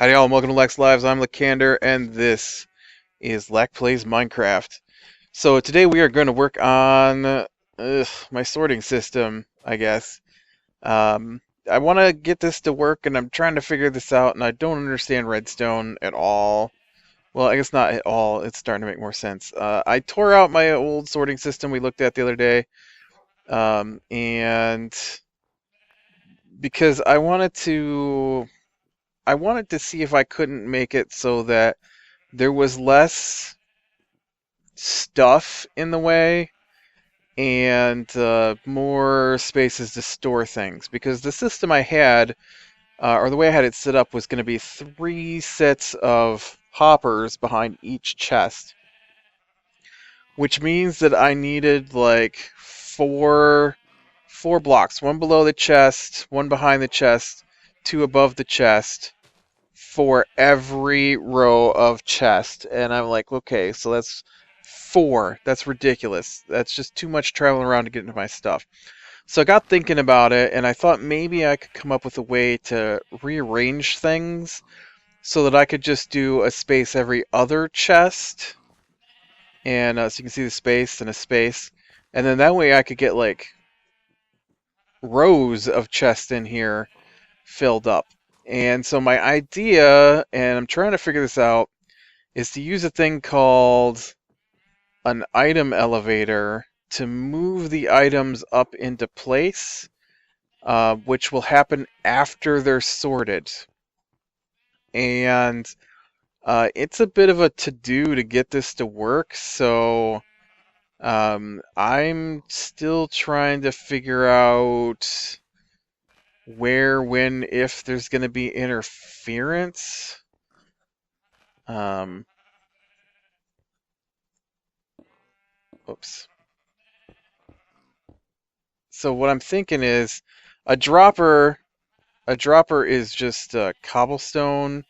Howdy y'all, and welcome to Lex Lives. I'm Lacander, and this is Lac Plays Minecraft. So today we are going to work on my sorting system, I guess. I want to get this to work, and I'm trying to figure this out, and I don't understand redstone at all. Well, I guess not at all. It's starting to make more sense. I tore out my old sorting system we looked at the other day, and because I wanted to see if I couldn't make it so that there was less stuff in the way and more spaces to store things. Because the system I had, or the way I had it set up, was going to be 3 sets of hoppers behind each chest, which means that I needed like four blocks: one below the chest, one behind the chest, two above the chest, for every row of chest. And I'm like, okay, so that's 4. That's ridiculous. That's just too much traveling around to get into my stuff. So I got thinking about it, and I thought maybe I could come up with a way to rearrange things so that I could just do a space every other chest. And so you can see the space and a space. And then that way I could get like rows of chests in here filled up. And so my idea, and I'm trying to figure this out, is to use a thing called an item elevator to move the items up into place, which will happen after they're sorted. And it's a bit of a to-do to get this to work, so I'm still trying to figure out where, when, if there's going to be interference. Oops. So what I'm thinking is a dropper. A dropper is just cobblestone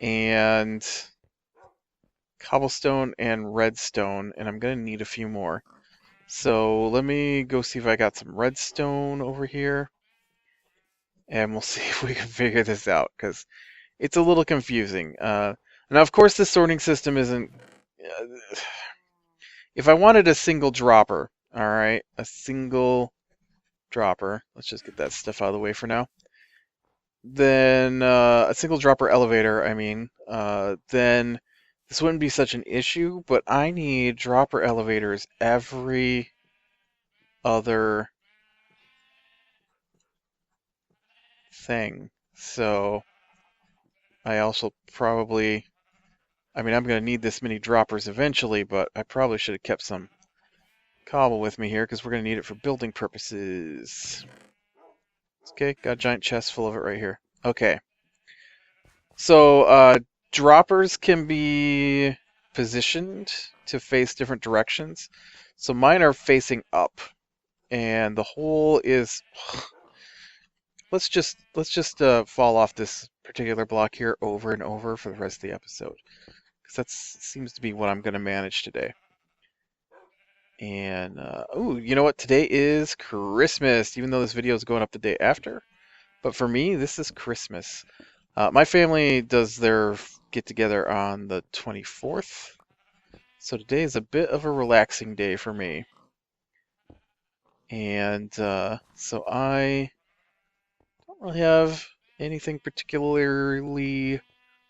and redstone, and I'm gonna need a few more. So let me go see if I got some redstone over here, and we'll see if we can figure this out, because it's a little confusing. Now, of course, the sorting system isn't. If I wanted a single dropper, all right, a single dropper. Let's just get that stuff out of the way for now. Then a single dropper elevator, then this wouldn't be such an issue, but I need dropper elevators every other thing. So I also probably, I'm going to need this many droppers eventually, but I probably should have kept some cobble with me here because we're going to need it for building purposes. Okay, got a giant chest full of it right here. Okay. So droppers can be positioned to face different directions. So mine are facing up, and the hole is. Let's just fall off this particular block here over and over for the rest of the episode, because that seems to be what I'm going to manage today. And oh, you know what? Today is Christmas, even though this video is going up the day after. But for me, this is Christmas. My family does their get-together on the 24th, so today is a bit of a relaxing day for me. And so I don't really have anything particularly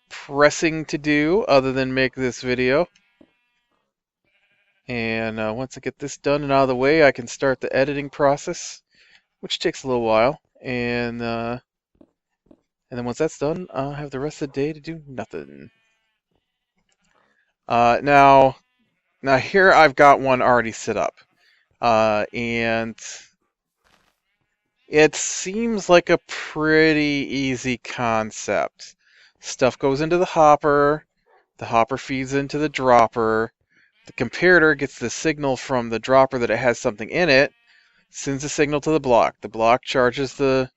pressing to do other than make this video. And once I get this done and out of the way, I can start the editing process, which takes a little while. And then once that's done, I'll have the rest of the day to do nothing. Now here I've got one already set up. And it seems like a pretty easy concept. Stuff goes into the hopper feeds into the dropper, the comparator gets the signal from the dropper that it has something in it, sends a signal to the block charges the...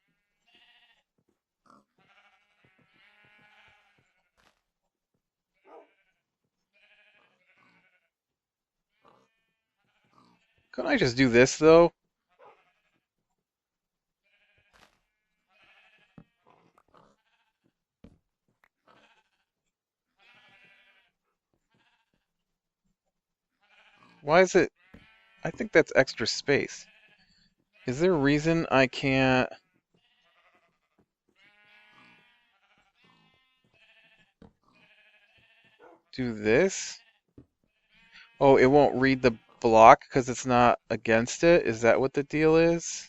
Couldn't I just do this, though? Why is it? I think that's extra space. Is there a reason I can't do this? Oh, it won't read the block because it's not against it? Is that what the deal is?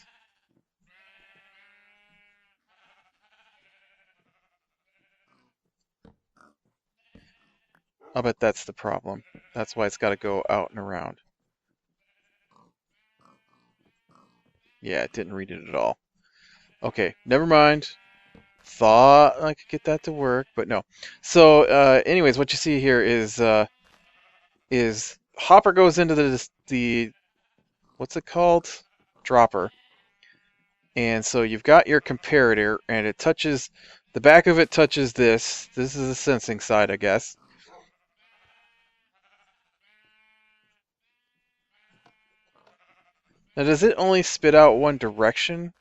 I'll bet that's the problem. That's why it's got to go out and around. Yeah, it didn't read it at all. Okay, never mind. Thought I could get that to work, but no. So, anyways, what you see here is hopper goes into the what's it called? Dropper. And so you've got your comparator, and it touches the back of it touches this. This is the sensing side, I guess. Now, does it only spit out one direction?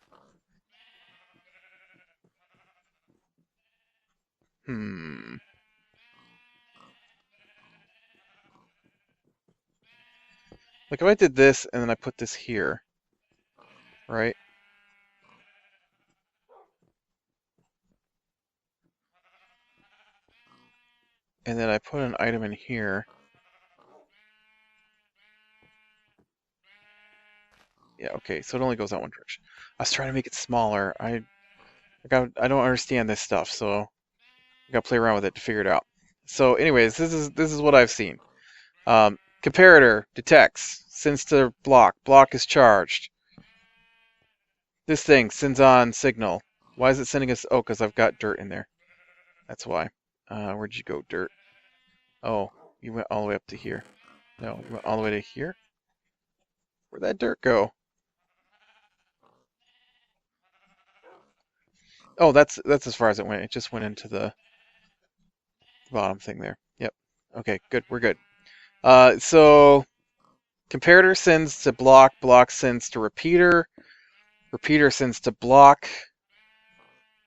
Hmm. Like if I did this and then I put this here, right? And then I put an item in here. Yeah, okay, so it only goes out one direction. I was trying to make it smaller. I don't understand this stuff, so I gotta play around with it to figure it out. So, anyways, this is what I've seen. Comparator detects, sends to block. Block is charged. This thing sends on signal. Why is it sending us? Oh, because I've got dirt in there. That's why. Where'd you go, dirt? Oh, you went all the way up to here. No, you went all the way to here? Where'd that dirt go? Oh, that's as far as it went. It just went into the bottom thing there. Yep. Okay, good. We're good. So comparator sends to block. Block sends to repeater. Repeater sends to block.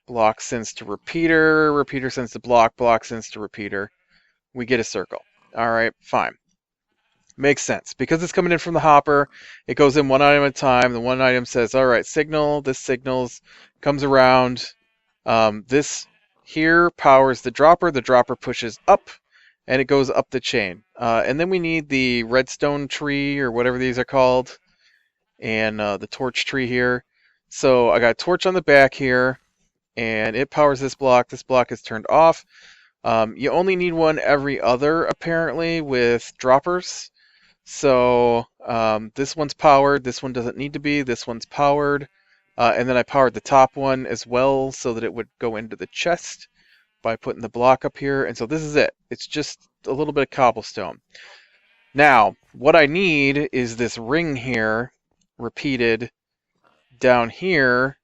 Block sends to repeater. Repeater sends to block. Block sends to repeater. We get a circle. All right, fine. Makes sense. Because it's coming in from the hopper, it goes in one item at a time. The one item says, all right, signal. This signals, comes around. This here powers the dropper. The dropper pushes up, and it goes up the chain. And then we need the redstone tree, or whatever these are called, and the torch tree here. So I got a torch on the back here, and it powers this block. This block is turned off. You only need one every other, apparently, with droppers. So this one's powered, this one doesn't need to be, this one's powered. And then I powered the top one as well so that it would go into the chest by putting the block up here. And so this is it. It's just a little bit of cobblestone. Now, what I need is this ring here repeated down here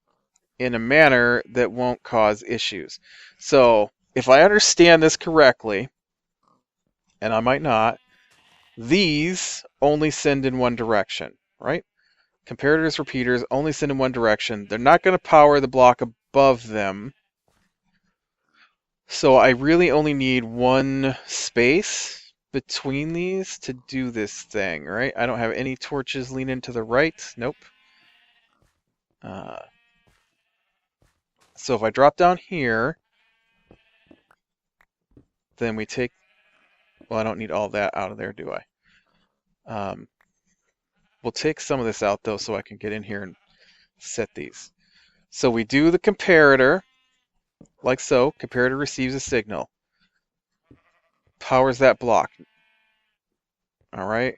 in a manner that won't cause issues. So if I understand this correctly, and I might not, these only send in one direction, right? Comparators, repeaters only send in one direction. They're not going to power the block above them. So I really only need one space between these to do this thing, right? I don't have any torches leaning to the right. Nope. So if I drop down here, then we take... Well, I don't need all that out of there, do I? We'll take some of this out, though, so I can get in here and set these. So we do the comparator, like so. Comparator receives a signal. Powers that block. All right.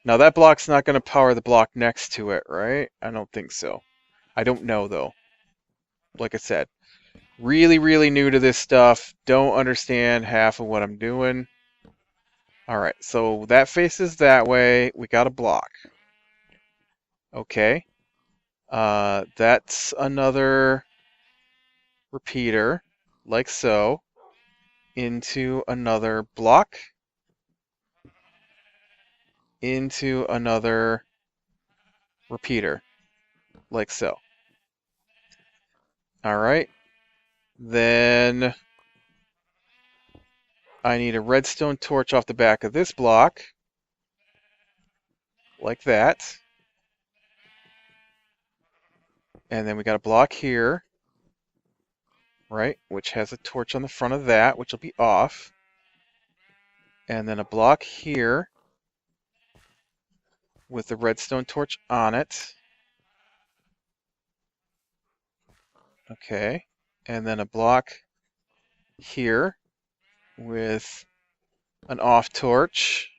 Now that block's not going to power the block next to it, right? I don't think so. I don't know, though. Like I said, really, really new to this stuff. Don't understand half of what I'm doing. All right, so that faces that way. We got a block. Okay. That's another repeater, like so, into another block, into another repeater, like so. All right. Then I need a redstone torch off the back of this block. like that. And then we got a block here, right, which has a torch on the front of that, which will be off. And then a block here with the redstone torch on it. Okay. And then a block here with an off torch.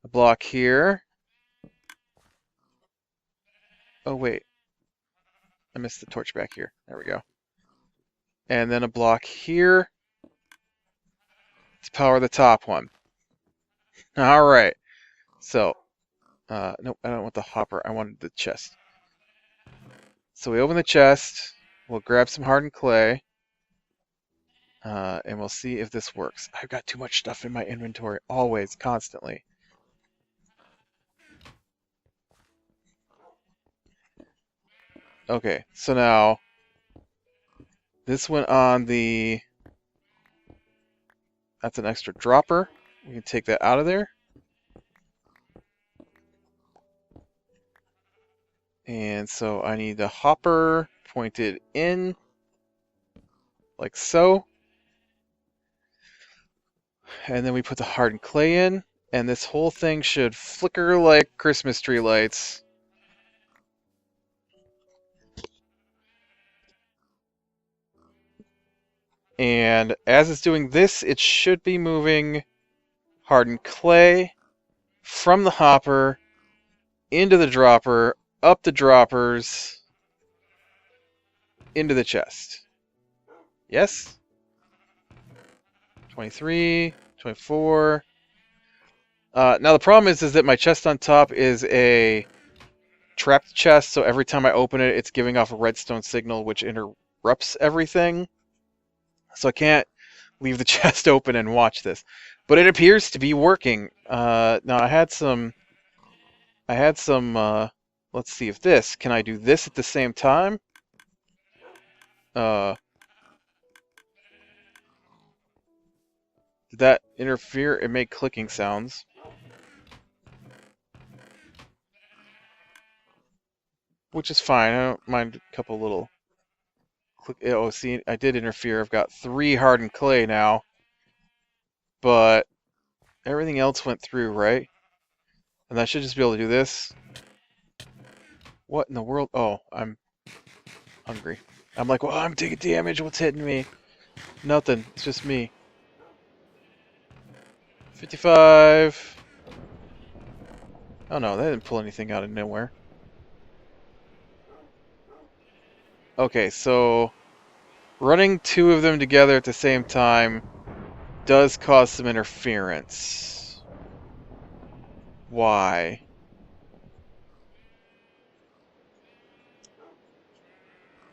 A block here. Oh, wait. I missed the torch back here. There we go. And then a block here to power the top one. All right. So, nope, I don't want the hopper. I wanted the chest. So we open the chest. We'll grab some hardened clay. And we'll see if this works. I've got too much stuff in my inventory. Always, constantly. Okay, so now this went on the... That's an extra dropper. We can take that out of there. And so I need the hopper pointed in, like so. And then we put the hardened clay in, and this whole thing should flicker like Christmas tree lights. And as it's doing this, it should be moving hardened clay from the hopper into the dropper, up the droppers, into the chest. Yes? 23, 24. Now the problem is that my chest on top is a trapped chest, so every time I open it, it's giving off a redstone signal, which interrupts everything. So I can't leave the chest open and watch this. But it appears to be working. Now I had some, let's see if this, can I do this at the same time? Did that interfere? It made clicking sounds. Which is fine, I don't mind a couple little click. Oh, see, I did interfere. I've got 3 hardened clay now. But everything else went through, right? And I should just be able to do this. What in the world? Oh, I'm hungry. I'm like, well, I'm taking damage. What's hitting me? Nothing. It's just me. 55. Oh no, that didn't pull anything out of nowhere. Okay, so running 2 of them together at the same time does cause some interference. Why?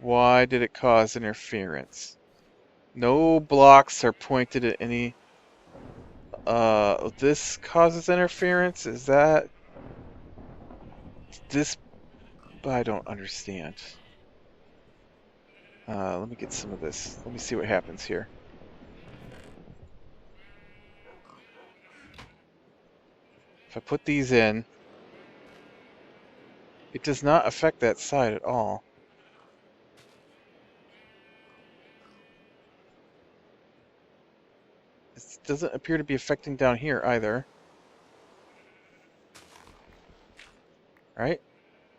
Why did it cause interference? No blocks are pointed at any... this causes interference? Is that... This... I don't understand. Let me get some of this. Let me see what happens here. If I put these in, it does not affect that side at all. It doesn't appear to be affecting down here either. Right?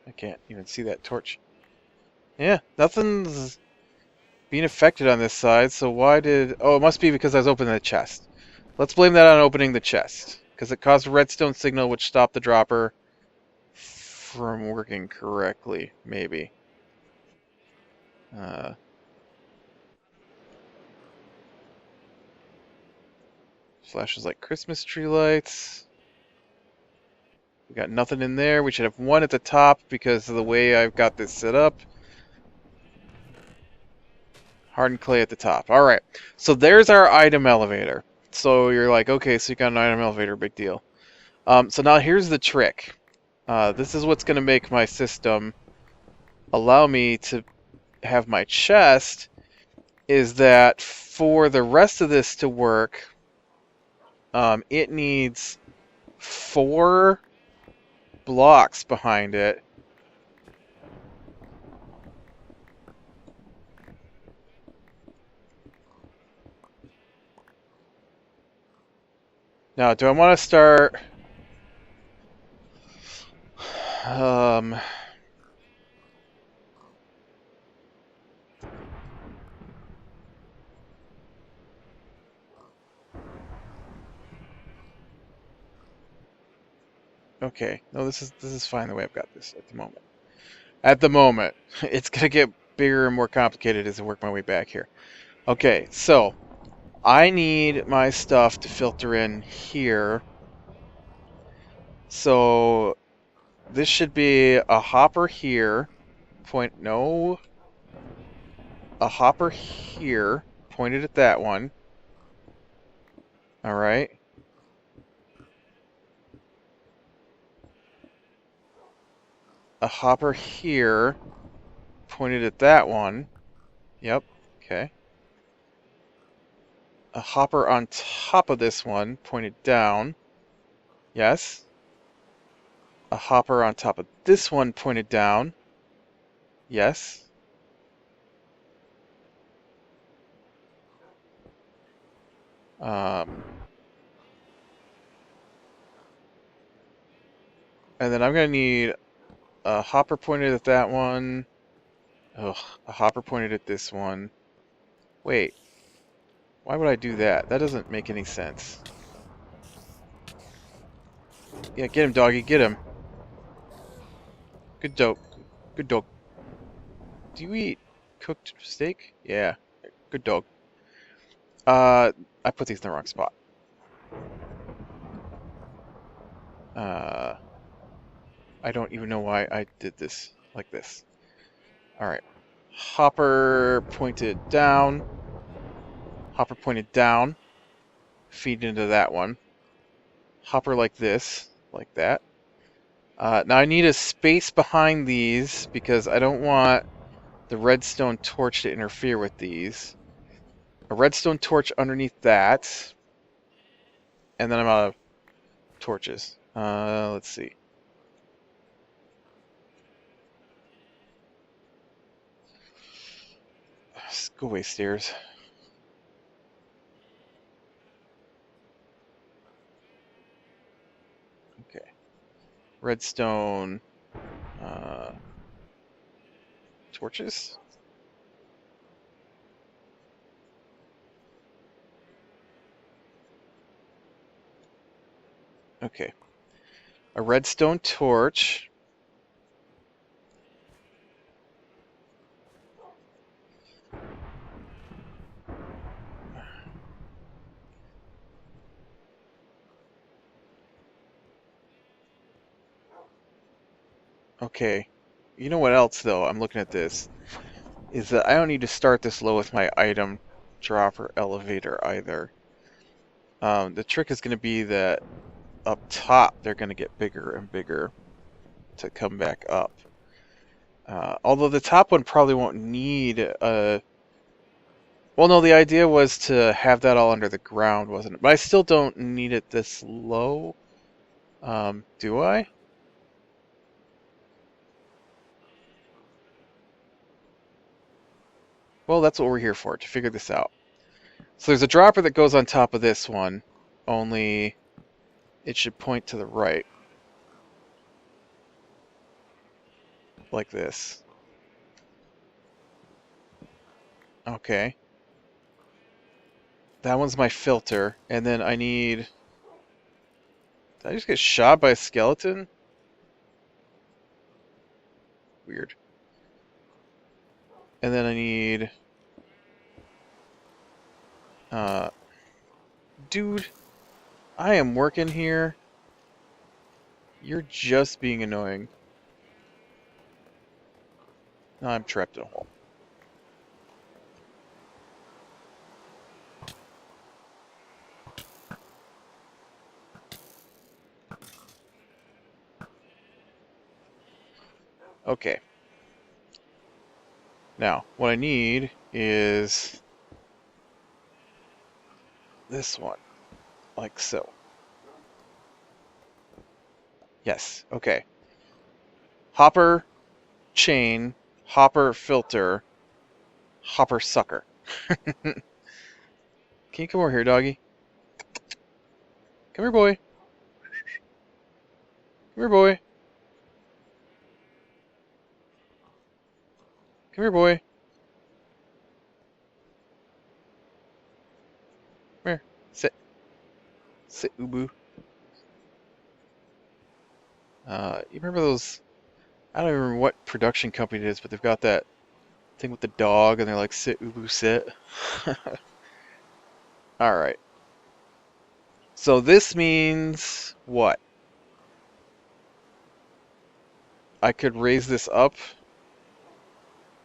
I can't even see that torch. Yeah, nothing's being affected on this side, so why did... Oh, it must be because I was opening the chest. Let's blame that on opening the chest, because it caused a redstone signal which stopped the dropper from working correctly, maybe. Flashes like Christmas tree lights. We got nothing in there. We should have 1 at the top because of the way I've got this set up. Hardened clay at the top. Alright, so there's our item elevator. So you're like, okay, so you got an item elevator, big deal. So now here's the trick. This is what's going to make my system allow me to have my chest, is that for the rest of this to work, it needs 4 blocks behind it. Now, do I want to start... Okay, no, this is fine the way I've got this at the moment. At the moment, it's gonna get bigger and more complicated as I work my way back here. Okay, so I need my stuff to filter in here. So this should be a hopper here. A hopper here, pointed at that one. All right. A hopper here, pointed at that one. Yep. Okay. A hopper on top of this one, pointed down. Yes. A hopper on top of this one, pointed down. Yes. And then I'm going to need a hopper pointed at that one. Ugh, a hopper pointed at this one. Wait. Why would I do that? That doesn't make any sense. Yeah, get him, doggy. Get him. Good dog. Good dog. Do you eat cooked steak? Yeah. Good dog. I put these in the wrong spot. I don't even know why I did this like this. Alright. Hopper pointed down. Hopper pointed down. Feed into that one. Hopper like this. Like that. Now I need a space behind these because I don't want the redstone torch to interfere with these. A redstone torch underneath that. And then I'm out of torches. Let's see. Go away, stairs. Okay. Redstone. Torches? Okay. A redstone torch. Okay. You know what else, though? I'm looking at this. Is that I don't need to start this low with my item dropper elevator either. The trick is going to be that up top they're going to get bigger and bigger to come back up. Although the top one probably won't need a... Well, no, the idea was to have that all under the ground, wasn't it? But I still don't need it this low. Do I? Well, that's what we're here for, to figure this out. So there's a dropper that goes on top of this one, only it should point to the right. Like this. Okay. That one's my filter, and then I need... Did I just get shot by a skeleton? Weird. And then I need... Dude, I am working here. You're just being annoying. Now I'm trapped in a hole. Okay. Now, what I need is this one, like so. Yes, okay. Hopper chain, hopper filter, hopper sucker. Can you come over here, doggy? Come here, boy. Come here, boy. Come here, boy. Come here. Sit. Sit, Ubu. You remember those? I don't even remember what production company it is, but they've got that thing with the dog, and they're like, sit, Ubu, sit. Alright. So this means what? I could raise this up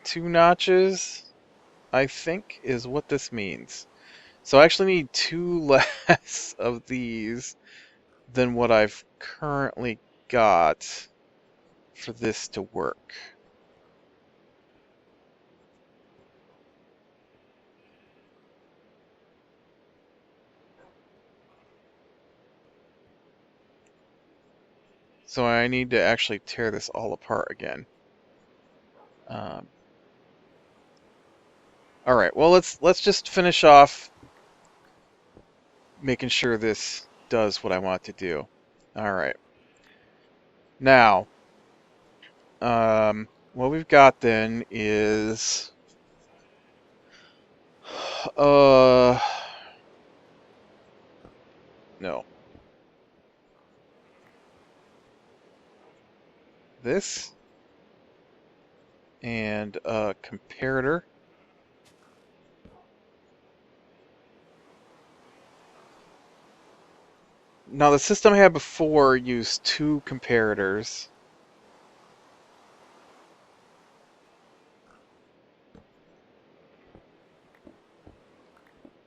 2 notches, I think, is what this means. So I actually need 2 less of these than what I've currently got for this to work. So I need to actually tear this all apart again. All right. Well, let's just finish off making sure this does what I want to do. All right. Now, what we've got then is no. This and a comparator. Now, the system I had before used 2 comparators.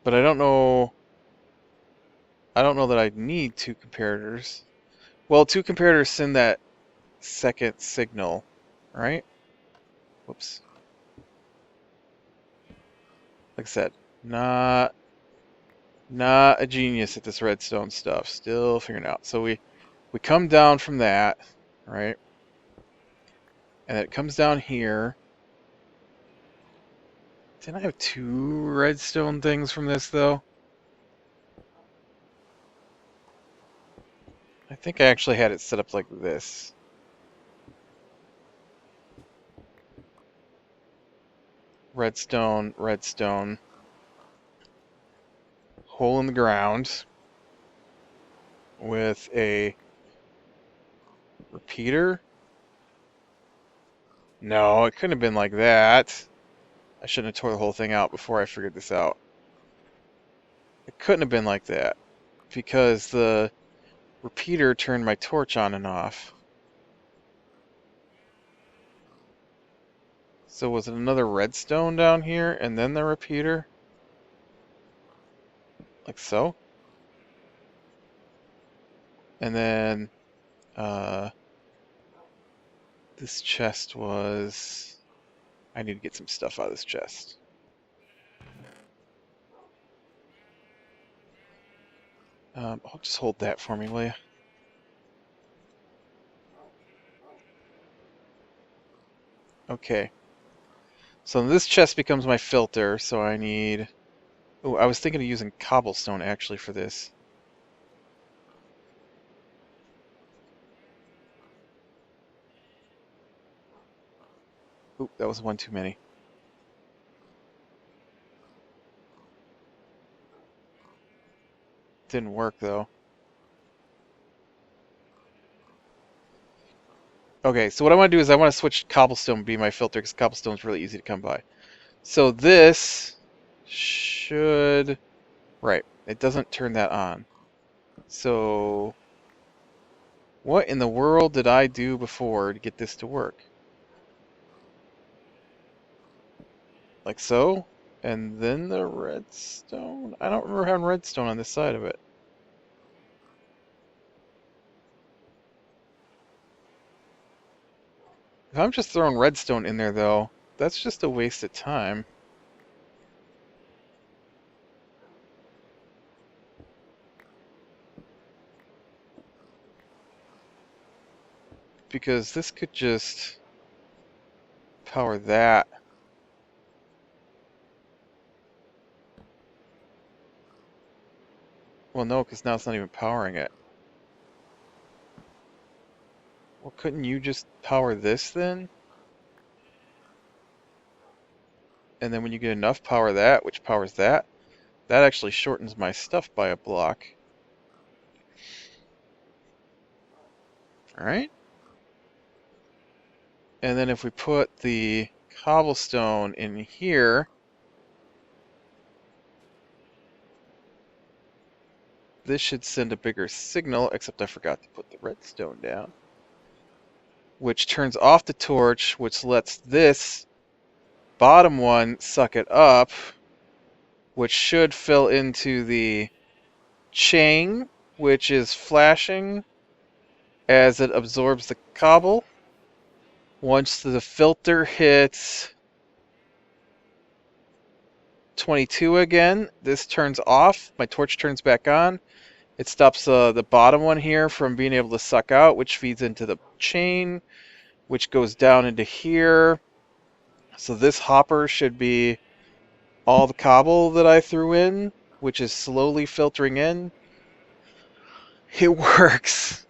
But I don't know that I need 2 comparators. Well, 2 comparators send that second signal, right? Whoops. Like I said, not a genius at this redstone stuff. Still figuring it out. So we come down from that, right? And it comes down here. Didn't I have 2 redstone things from this, though? I think I actually had it set up like this. Redstone, redstone. Hole in the ground. With a repeater. No, it couldn't have been like that. I shouldn't have tore the whole thing out before I figured this out. It couldn't have been like that. Because the repeater turned my torch on and off. So was it another redstone down here and then the repeater? Like so? And then this chest was... I need to get some stuff out of this chest. I'll just hold that for me, will you? Okay. So this chest becomes my filter, so I need... Oh, I was thinking of using cobblestone actually for this. Oop, that was one too many. Didn't work though. Okay, so what I want to do is I want to switch cobblestone to be my filter because cobblestone is really easy to come by. So this should... Right, it doesn't turn that on. So what in the world did I do before to get this to work? Like so? And then the redstone? I don't remember having redstone on this side of it. If I'm just throwing redstone in there though, that's just a waste of time. because this could just power that. Well, no, because now it's not even powering it. Well, couldn't you just power this then? And then when you get enough, power that, which powers that. That actually shortens my stuff by a block. Alright. And then if we put the cobblestone in here, this should send a bigger signal, except I forgot to put the redstone down. Which turns off the torch, which lets this bottom one suck it up, which should fill into the chain, which is flashing as it absorbs the cobble. Once the filter hits 22 again, this turns off. My torch turns back on. It stops the bottom one here from being able to suck out, which feeds into the chain, which goes down into here. So this hopper should be all the cobble that I threw in, which is slowly filtering in. It works.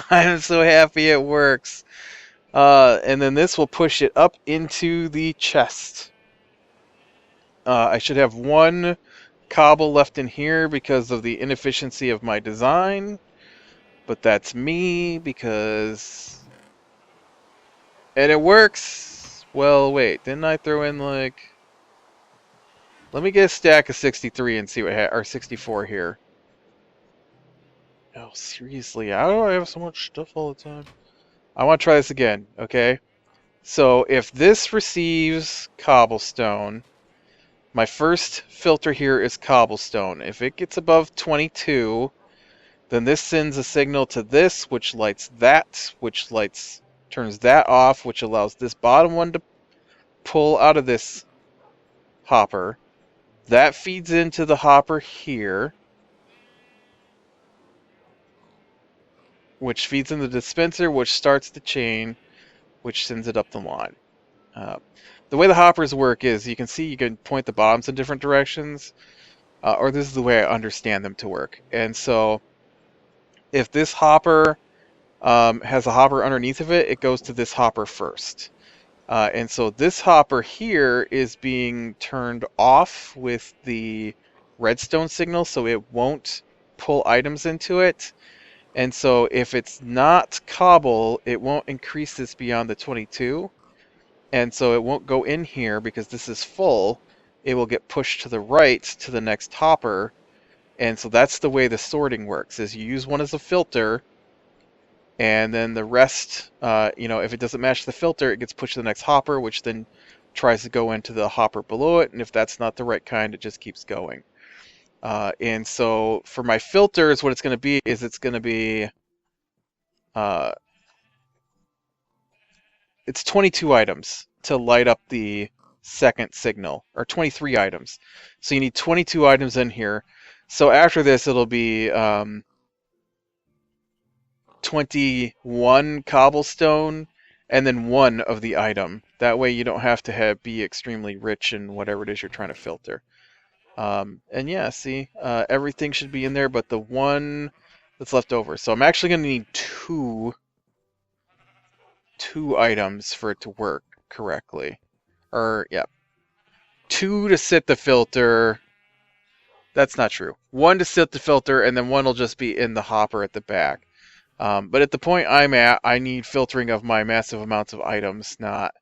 I'm so happy it works. And then this will push it up into the chest. I should have one cobble left in here because of the inefficiency of my design. But that's me because... And it works! Well, wait, didn't I throw in like... Let me get a stack of 63 and see what or 64 here. Oh, seriously, how do I have so much stuff all the time? I want to try this again, okay? So, if this receives cobblestone, my first filter here is cobblestone. If it gets above 22, then this sends a signal to this, which lights that, which turns that off, which allows this bottom one to pull out of this hopper. That feeds into the hopper here, which feeds in the dispenser, which starts the chain, which sends it up the line. The way the hoppers work is you can point the bottoms in different directions, or this is the way I understand them to work. And so if this hopper has a hopper underneath of it, it goes to this hopper first. And so this hopper here is being turned off with the redstone signal, so it won't pull items into it. And so if it's not cobble, it won't increase this beyond the 22. And so it won't go in here because this is full. It will get pushed to the right to the next hopper. And so that's the way the sorting works, is you use one as a filter, and then the rest, if it doesn't match the filter, it gets pushed to the next hopper, which then tries to go into the hopper below it, and if that's not the right kind, it just keeps going. And so for my filters, what it's going to be is it's going to be it's 22 items to light up the second signal, or 23 items. So you need 22 items in here. So after this, it'll be 21 cobblestone, and then one of the item. That way you don't have to be extremely rich in whatever it is you're trying to filter. And yeah, see, everything should be in there, but the one that's left over. So I'm actually going to need two items for it to work correctly. Or, yeah. 2 to sit the filter. That's not true. 1 to sit the filter, and then 1 will just be in the hopper at the back. But at the point I'm at, I need filtering of my massive amounts of items, not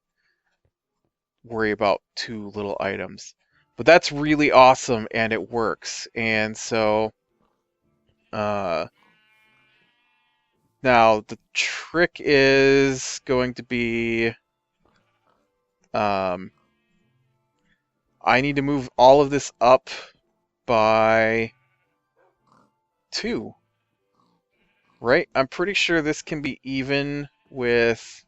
worry about 2 little items. But that's really awesome, and it works. And so, now the trick is going to be, I need to move all of this up by 2. Right? I'm pretty sure this can be even with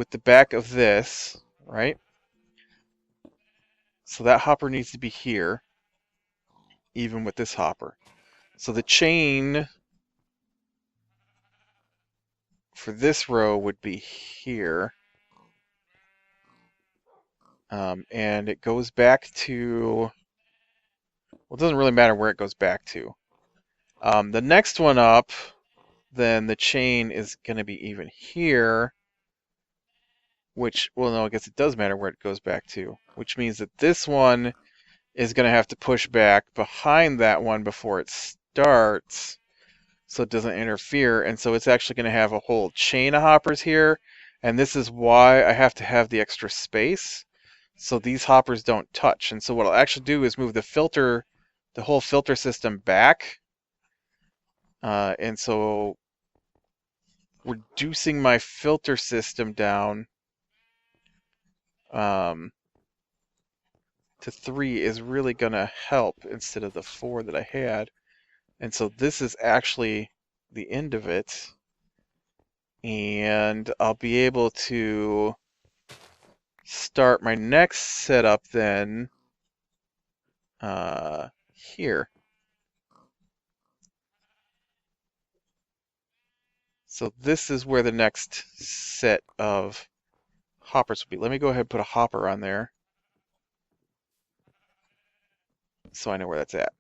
the back of this, right? So that hopper needs to be here, even with this hopper. So the chain for this row would be here. And it goes back to, well, it doesn't really matter where it goes back to. The next one up, then the chain is going to be even here, which, well, no, I guess it does matter where it goes back to, which means that this one is going to have to push back behind that one before it starts so it doesn't interfere, and so it's actually going to have a whole chain of hoppers here, and this is why I have to have the extra space so these hoppers don't touch. And so what I'll actually do is move the filter, the whole filter system back, and so reducing my filter system down to 3 is really going to help instead of the 4 that I had. And so this is actually the end of it. And I'll be able to start my next setup then here. So this is where the next set of hoppers will be. Let me go ahead and put a hopper on there so I know where that's at.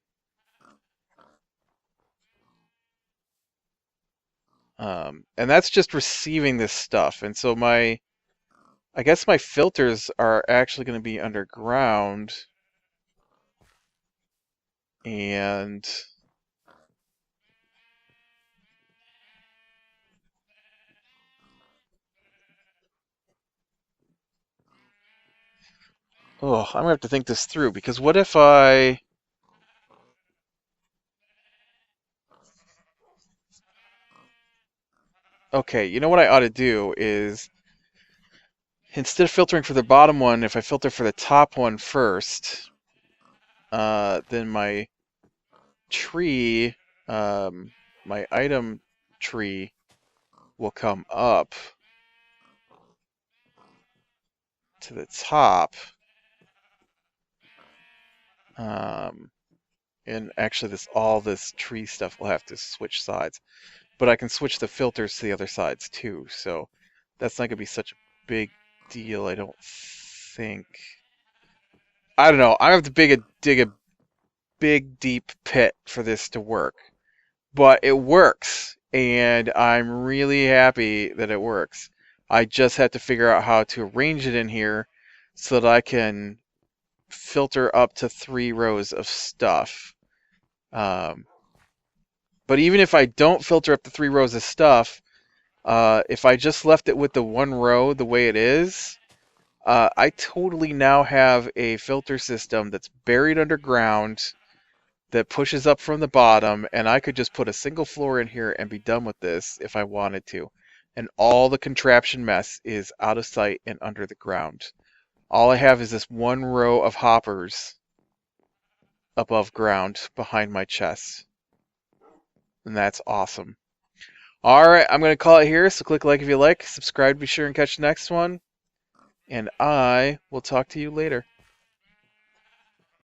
And that's just receiving this stuff. And so I guess my filters are actually going to be underground. And oh, I'm gonna have to think this through, because what if I okay, you know what I ought to do is, instead of filtering for the bottom one, if I filter for the top one first, then my tree, my item tree will come up to the top. And actually all this tree stuff will have to switch sides. But I can switch the filters to the other sides too, so that's not going to be such a big deal, I don't think. I don't know. I have to dig a big, deep pit for this to work. But it works, and I'm really happy that it works. I just have to figure out how to arrange it in here so that I can filter up to 3 rows of stuff. But even if I don't filter up to 3 rows of stuff, if I just left it with the 1 row the way it is, I totally now have a filter system that's buried underground that pushes up from the bottom, and I could just put a single floor in here and be done with this if I wanted to. And all the contraption mess is out of sight and under the ground. All I have is this 1 row of hoppers above ground behind my chest. And that's awesome. Alright, I'm going to call it here, so click like if you like, subscribe to be sure and catch the next one, and I will talk to you later.